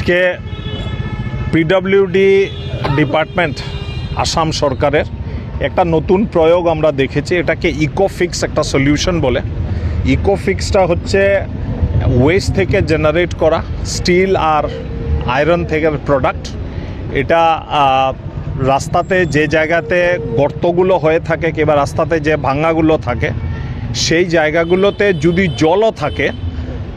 আজকে PWD department Assam সরকারের একটা নতুন প্রয়োগ আমরা দেখেছি। এটাকে ইকোফিক্স একটা সলিউশন বলে। ইকোফিক্সটা হচ্ছে ওয়েস্ট থেকে জেনারেট করা স্টিল আর আয়রন থেকে প্রোডাক্ট। এটা রাস্তাতে যে জায়গাতে গর্তগুলো হয়ে থাকে কিংবা রাস্তাতে যে ভাঙাগুলো থাকে সেই জায়গাগুলোতে যদি জলও থাকে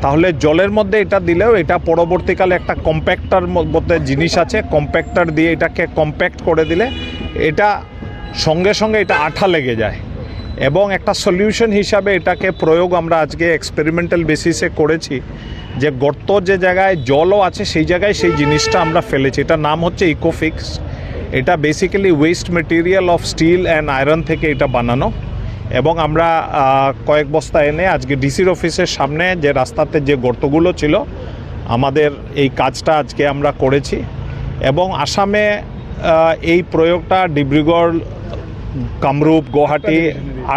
তাহলে জলের মধ্যে এটা দিলেও এটা পরবর্তীকালে একটা কম্প্যাক্টার মধ্যে জিনিস আছে, কম্প্যাক্টার দিয়ে এটাকে কম্প্যাক্ট করে দিলে এটা সঙ্গে সঙ্গে এটা আঠা লেগে যায়। এবং একটা সলিউশন হিসাবে এটাকে প্রয়োগ আমরা আজকে এক্সপেরিমেন্টাল বেসিসে করেছি যে গর্ত যে জায়গায় জলও আছে সেই জায়গায় সেই জিনিসটা আমরা ফেলেছি। এটার নাম হচ্ছে ইকোফিক্স। এটা basically waste material of steel and iron থেকে এটা বানানো। এবং আমরা কয়েক বস্তা এনে আজকে ডিসির অফিসের সামনে যে রাস্তাতে যে গর্তগুলো ছিল আমাদের এই কাজটা আজকে আমরা করেছি। এবং আসামে এই প্রয়োগটা ডিব্রুগড়, কামরূপ, গুয়াহাটি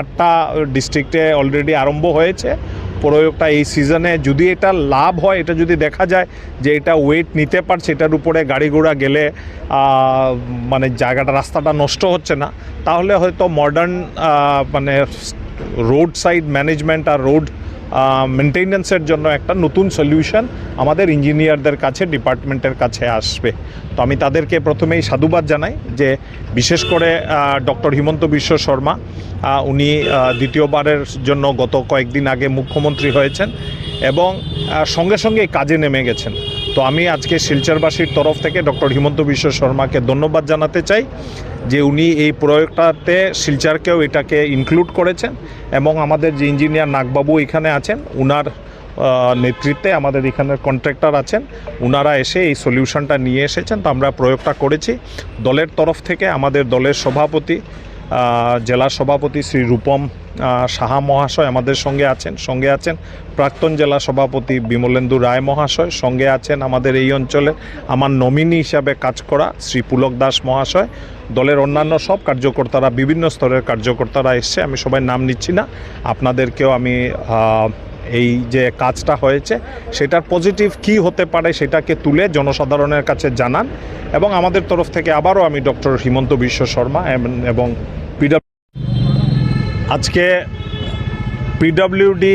8টা ডিস্ট্রিক্টে অলরেডি আরম্ভ হয়েছে। প্রয়োগটা এই সিজনে যদি এটা লাভ হয়, এটা যদি দেখা যায় যে এটা ওয়েট নিতে পারছে, এটার উপরে গাড়ি ঘোড়া গেলে মানে জায়গাটা রাস্তাটা নষ্ট হচ্ছে না, তাহলে হয়তো মডার্ন মানে রোড সাইড ম্যানেজমেন্ট আর রোড মেনটেনেন্সের জন্য একটা নতুন সলিউশন আমাদের ইঞ্জিনিয়ারদের কাছে, ডিপার্টমেন্টের কাছে আসবে। তো আমি তাদেরকে প্রথমেই সাধুবাদ জানাই যে বিশেষ করে ডক্টর হিমন্ত বিশ্ব শর্মা, উনি দ্বিতীয়বারের জন্য গত কয়েকদিন আগে মুখ্যমন্ত্রী হয়েছেন এবং সঙ্গে সঙ্গে কাজে নেমে গেছেন। তো আমি আজকে শিলচরবাসীর তরফ থেকে ডক্টর হিমন্ত বিশ্ব শর্মাকে ধন্যবাদ জানাতে চাই যে উনি এই প্রয়োগটাতে শিলচরকেও এটাকে ইনক্লুড করেছেন এবং আমাদের যে ইঞ্জিনিয়ার নাগবাবু এখানে আছেন উনার নেতৃত্বে আমাদের এখানের কন্ট্রাক্টর আছেন, উনারা এসে এই সলিউশনটা নিয়ে এসেছেন। তো আমরা প্রয়োগটা করেছি দলের তরফ থেকে। আমাদের দলের সভাপতি, জেলা সভাপতি শ্রী রূপম সাহা মহাশয় আমাদের সঙ্গে আছেন প্রাক্তন জেলা সভাপতি বিমলেন্দু রায় মহাশয়, সঙ্গে আছেন আমাদের এই অঞ্চলে আমার নমিনি হিসাবে কাজ করা শ্রী পুলক দাস মহাশয়, দলের অন্যান্য সব কার্যকর্তারা, বিভিন্ন স্তরের কার্যকর্তারা এসছে। আমি সবাই নাম নিচ্ছি না, আপনাদেরকেও আমি এই যে কাজটা হয়েছে সেটার পজিটিভ কি হতে পারে সেটাকে তুলে জনসাধারণের কাছে জানান। এবং আমাদের তরফ থেকে আবারও আমি ডক্টর হিমন্ত বিশ্ব শর্মা এবং আজকে পিডব্লিউডি